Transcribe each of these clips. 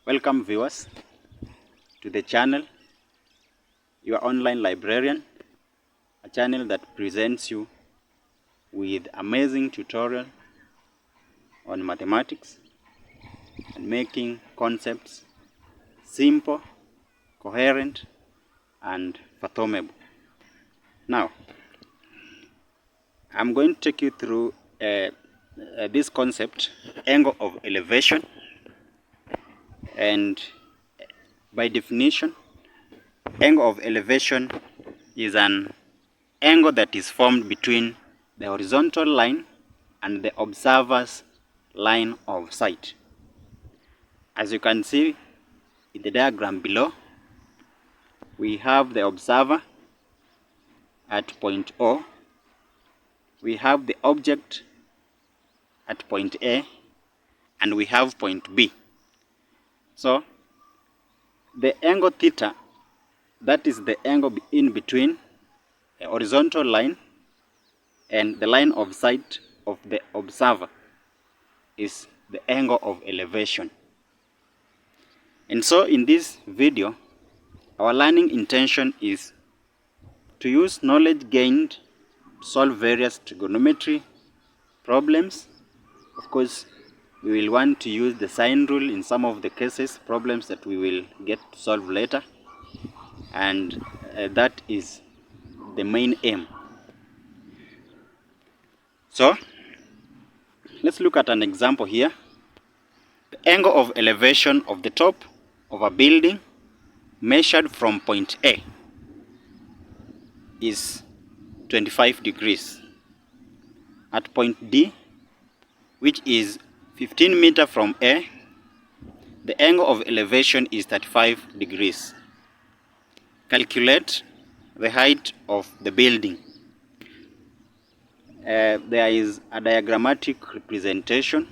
Welcome viewers to the channel, your online librarian, a channel that presents you with amazing tutorial on mathematics and making concepts simple, coherent and fathomable. Now, I'm going to take you through this concept, angle of elevation, and by definition, angle of elevation is an angle that is formed between the horizontal line and the observer's line of sight. As you can see in the diagram below, we have the observer at point O, we have the object at point A, and we have point B. So the angle theta, that is the angle in between a horizontal line and the line of sight of the observer, is the angle of elevation. And so in this video, our learning intention is to use knowledge gained to solve various trigonometry problems. Of course, we will want to use the sine rule in some of the cases, problems that we will get to solve later, and that is the main aim. So let's look at an example here. The angle of elevation of the top of a building measured from point A is 25 degrees. At point D, which is 15 meters from A, the angle of elevation is 35 degrees. Calculate the height of the building. There is a diagrammatic representation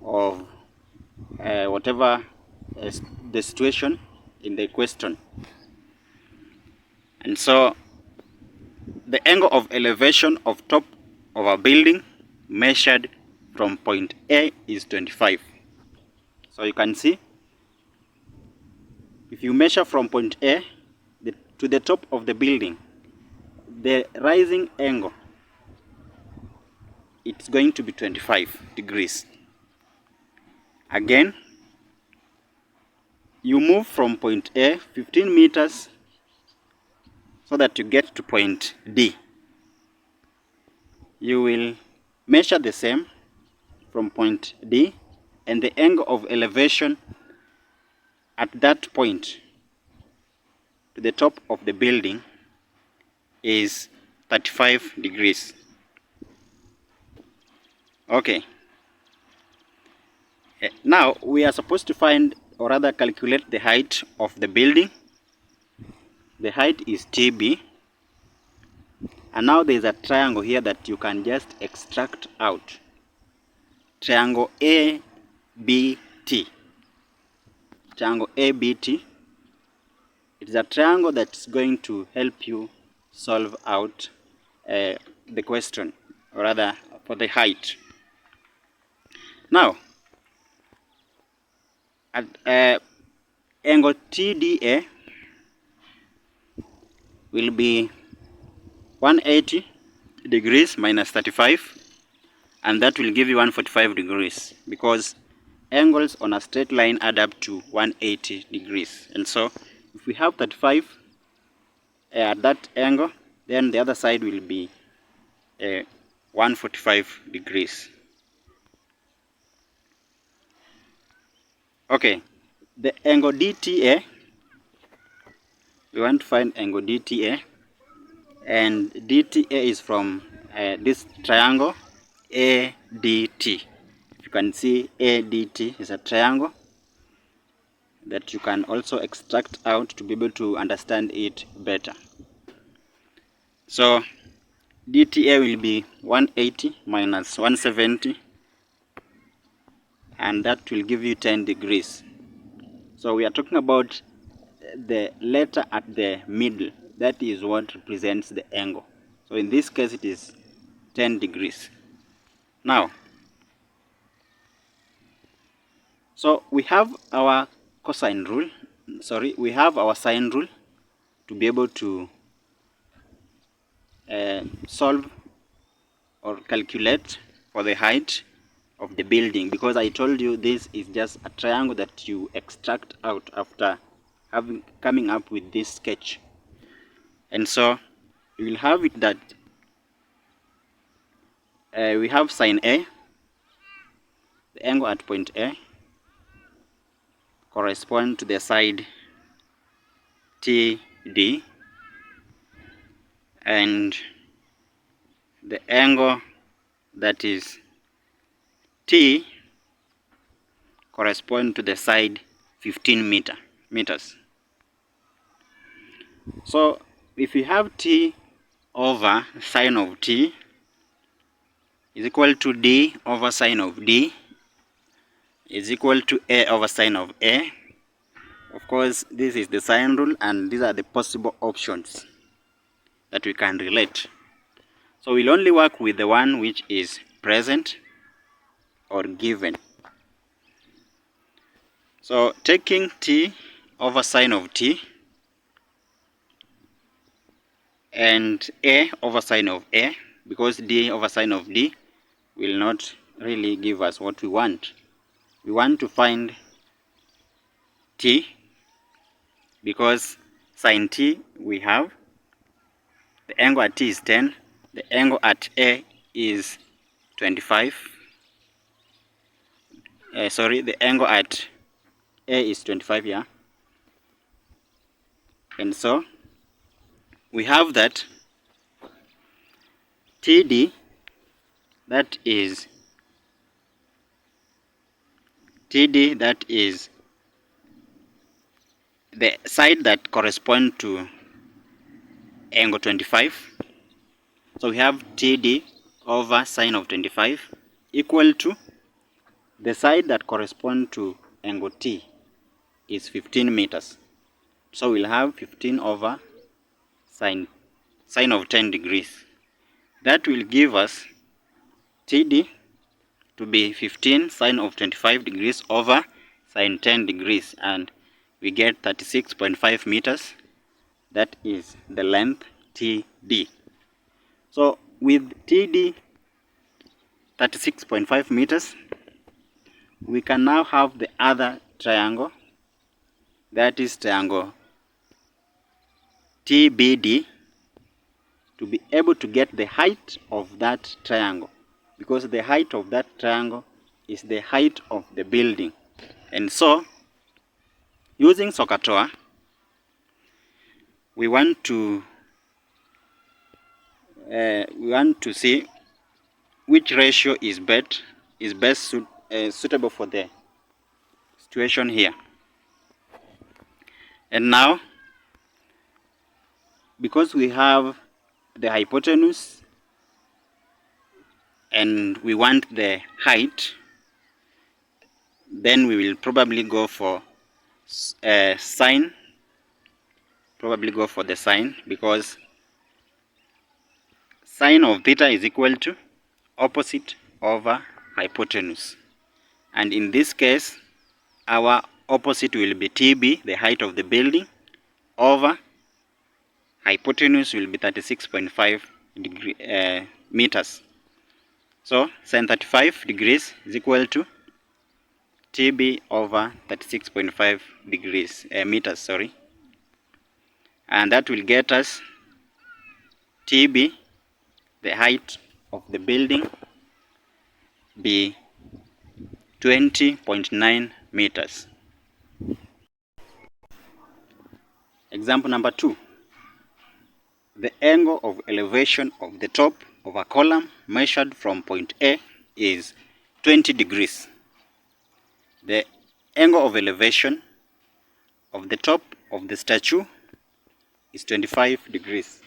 of whatever is the situation in the question. And so the angle of elevation of top of a building measured from point A is 25. So you can see, if you measure from point A to the top of the building, the rising angle, it's going to be 25 degrees. Again, you move from point A 15 meters so that you get to point D. You will measure the same from point D, and the angle of elevation at that point to the top of the building is 35 degrees. Okay. Now we are supposed to find, or rather calculate, the height of the building. The height is TB. And now there is a triangle here that you can just extract out. Triangle ABT. Triangle ABT. It is a triangle that's going to help you solve out the question, or rather for the height. Now, at angle TDA will be 180 degrees minus 35, and that will give you 145 degrees, because angles on a straight line add up to 180 degrees. And so if we have 35 at that angle, then the other side will be 145 degrees. Okay, the angle DTA, we want to find angle DTA, and DTA is from this triangle ADT. You can see ADT is a triangle that you can also extract out to be able to understand it better. So DTA will be 180 minus 170, and that will give you 10 degrees. So we are talking about the letter at the middle. That is what represents the angle. So in this case it is 10 degrees. Now So we have our cosine rule, we have our sine rule to be able to solve or calculate for the height of the building, because I told you this is just a triangle that you extract out after coming up with this sketch. And so you will have it that we have sine A, the angle at point A, correspond to the side TD, and the angle that is T correspond to the side 15 meters. So if we have T over sine of T is equal to D over sine of D is equal to A over sine of A. Of course, this is the sine rule, and these are the possible options that we can relate. So we'll only work with the one which is present or given. So taking T over sine of T and A over sine of A, because D over sine of D will not really give us what we want. We want to find T, because sine T we have, the angle at T is 10, the angle at A is 25. The angle at A is 25, yeah. And so we have that TD, that is the side that corresponds to angle 25. So we have TD over sine of 25 equal to the side that corresponds to angle T is 15 meters. So we'll have 15 over sine of 10 degrees. That will give us TD to be 15 sine of 25 degrees over sine 10 degrees, and we get 36.5 meters. That is the length TD. So with TD 36.5 meters, we can now have the other triangle, that is triangle TBD, to be able to get the height of that triangle, because the height of that triangle is the height of the building. And so using SOHCAHTOA, we want to see which ratio is best suitable for the situation here. And now, because we have the hypotenuse and we want the height, then we will probably go for sine. Because sine of theta is equal to opposite over hypotenuse, and in this case our opposite will be TB, the height of the building, over hypotenuse will be 36.5 meters. So sine 35 degrees is equal to TB over 36.5 meters, and that will get us TB, the height of the building, be 20.9 meters. Example number 2. The angle of elevation of the top of a column measured from point A is 20 degrees. The angle of elevation of the top of the statue is 25 degrees.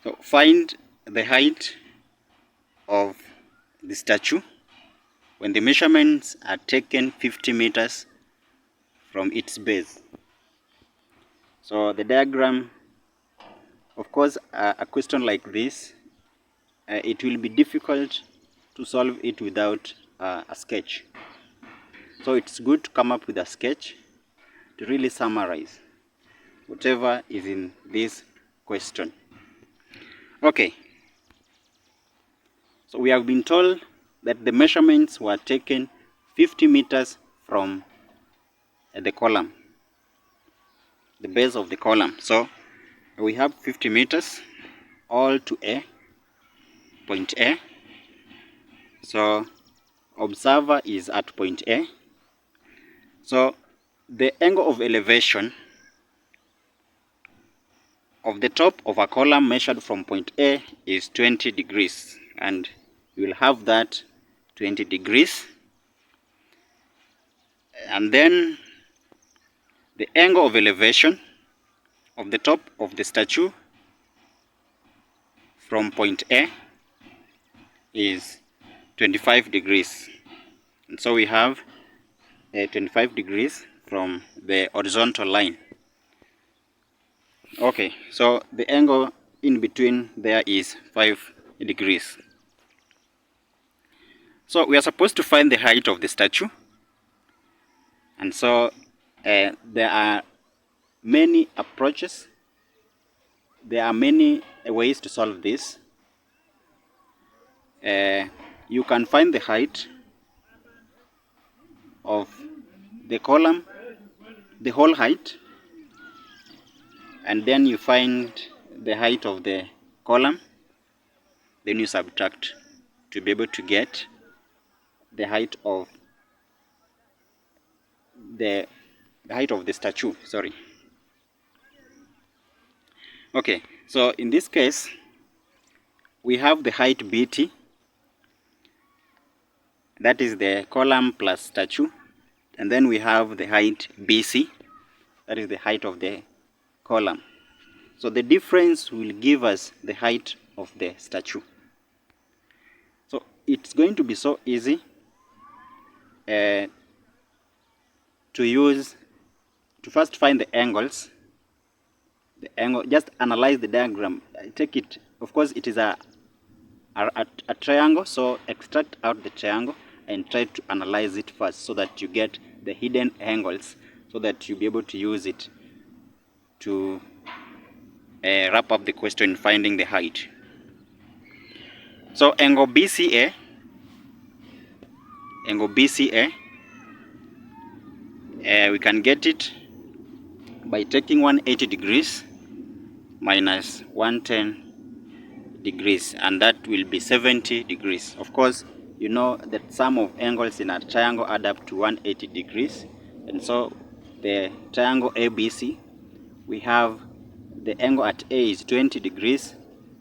So find the height of the statue when the measurements are taken 50 meters from its base. So the diagram, of course, a question like this, it will be difficult to solve it without a sketch. So it's good to come up with a sketch to really summarize whatever is in this question. Okay, so we have been told that the measurements were taken 50 meters from the column, the base of the column. So we have 50 meters all to point A. So observer is at point A. So the angle of elevation of the top of a column measured from point A is 20 degrees, and you will have that 20 degrees. And then the angle of elevation of the top of the statue from point A is 25 degrees. And so we have 25 degrees from the horizontal line. Okay, so the angle in between there is 5 degrees. So we are supposed to find the height of the statue. And so there are many approaches. There are many ways to solve this. You can find the height of the column, the whole height, and then you find the height of the column, then you subtract to be able to get the height of the statue. Sorry. Okay, so in this case we have the height BT, that is the column plus statue, and then we have the height BC, that is the height of the column. So the difference will give us the height of the statue. So it's going to be so easy to first find the angles. The angle, just analyze the diagram. Take it, of course it is a triangle, so extract out the triangle and try to analyze it first so that you get the hidden angles, so that you'll be able to use it to wrap up the question finding the height. So angle BCA, we can get it by taking 180 degrees minus 110 degrees, and that will be 70 degrees. Of course, you know that sum of angles in a triangle add up to 180 degrees, and so the triangle ABC, we have the angle at A is 20 degrees,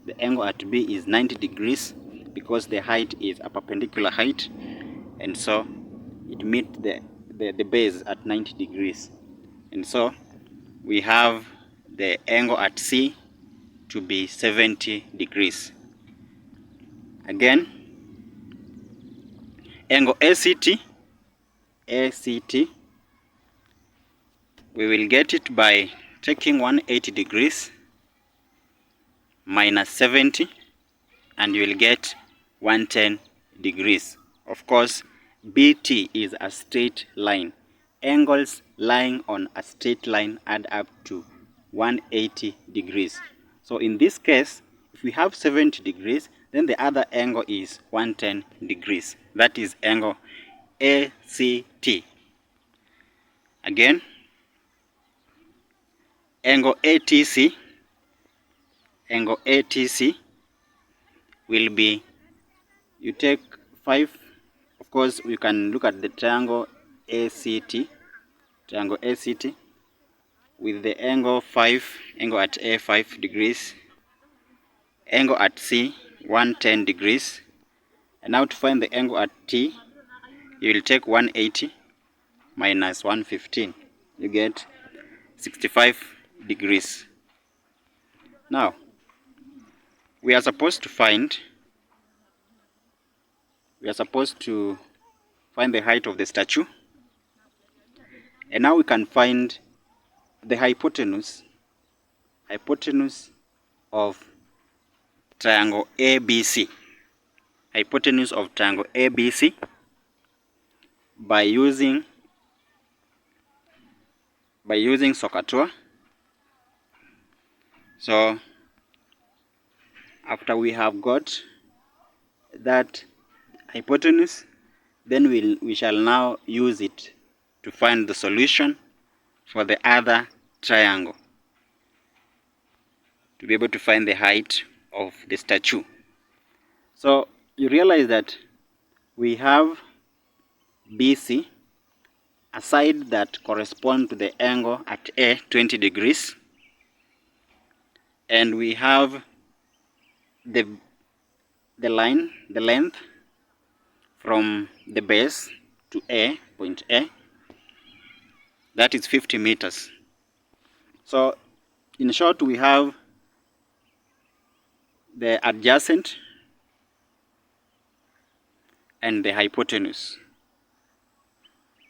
the angle at B is 90 degrees, because the height is a perpendicular height, and so it meets the base at 90 degrees. And so we have the angle at C to be 70 degrees. Again, angle ACT, we will get it by taking 180 degrees minus 70, and you will get 110 degrees. Of course, BT is a straight line. Angles lying on a straight line add up to 180 degrees. So in this case, if we have 70 degrees, then the other angle is 110 degrees. That is angle ACT. Again, angle ATC, will be, you take 5, of course you can look at the triangle ACT, with the angle 5, angle at A 5 degrees, angle at C 110 degrees, and now to find the angle at T, you will take 180 minus 115, you get 65 degrees. Now we are supposed to find the height of the statue, and now we can find the hypotenuse of triangle ABC, by using by using SOHCAHTOA. So after we have got that hypotenuse, then we shall now use it to find the solution for the other triangle, to be able to find the height of the statue. So you realize that we have BC, a side that corresponds to the angle at A, 20 degrees, and we have the length from the base to A, point A, that is 50 meters. So in short, we have the adjacent and the hypotenuse.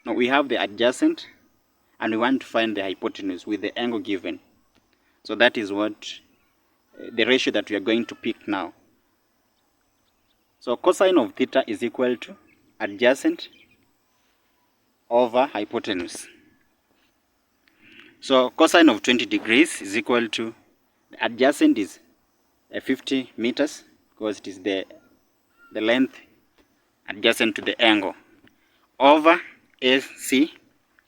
Now we have the adjacent and we want to find the hypotenuse with the angle given. So that is what the ratio that we are going to pick now. So cosine of theta is equal to adjacent over hypotenuse. So cosine of 20 degrees is equal to, the adjacent is 50 meters, because it is the length adjacent to the angle, over AC,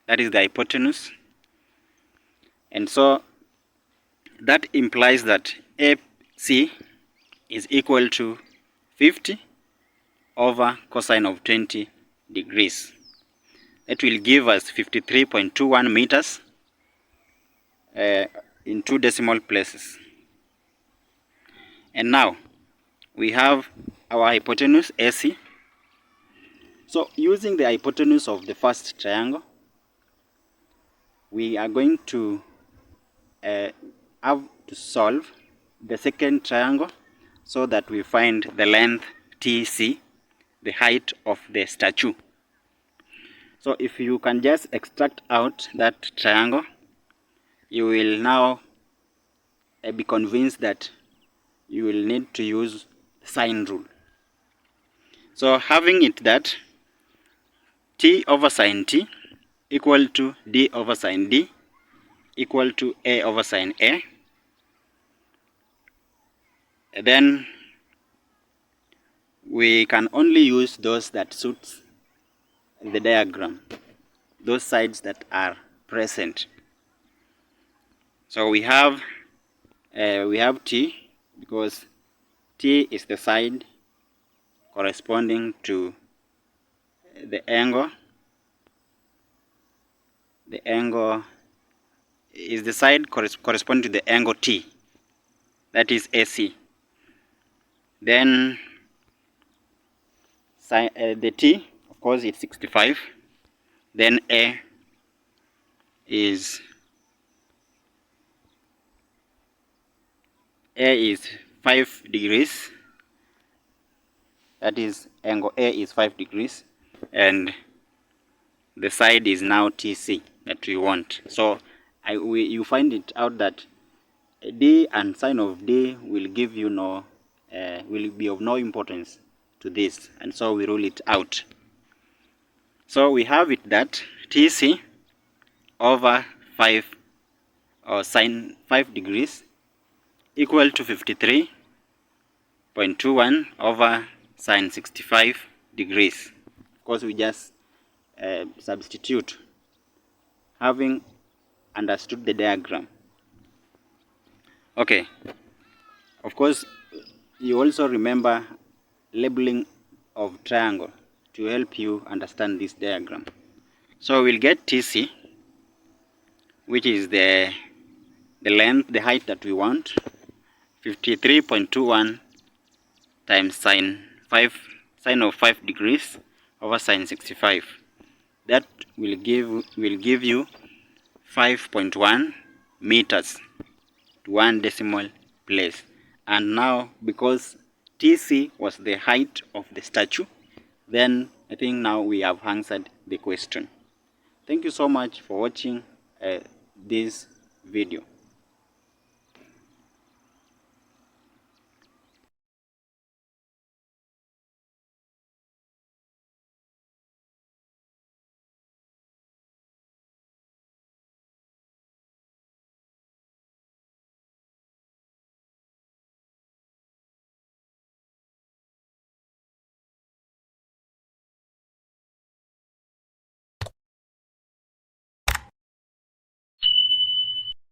that is the hypotenuse. And so that implies that AC is equal to 50 over cosine of 20 degrees. That will give us 53.21 meters in 2 decimal places. And now we have our hypotenuse AC. So using the hypotenuse of the first triangle, we are going to have to solve the second triangle so that we find the length TC, the height of the statue. So if you can just extract out that triangle, you will now be convinced that you will need to use sine rule. So having it that T over sine T equal to D over sine D equal to A over sine A, then we can only use those that suits the diagram, those sides that are present. So we have T, because T is the side corresponding to the angle. The angle is the side corresponding to the angle T, that is AC. Then the T, of course, it's 65. Then A is 5 degrees. That is, angle A is 5 degrees, and the side is now TC that we want. So you find it out that D and sine of D will give you will be of no importance to this, and so we rule it out. So we have it that TC over 5 or sine 5 degrees equal to 53.21 over sine 65 degrees. Of course, we just substitute, having understood the diagram. Okay, of course, you also remember labeling of triangle to help you understand this diagram. So we'll get TC, which is the length, the height that we want, 53.21 times sine of 5 degrees over sine 65. That will give you 5.1 meters to 1 decimal place. And now, because TC was the height of the statue, then I think now we have answered the question. Thank you so much for watching this video.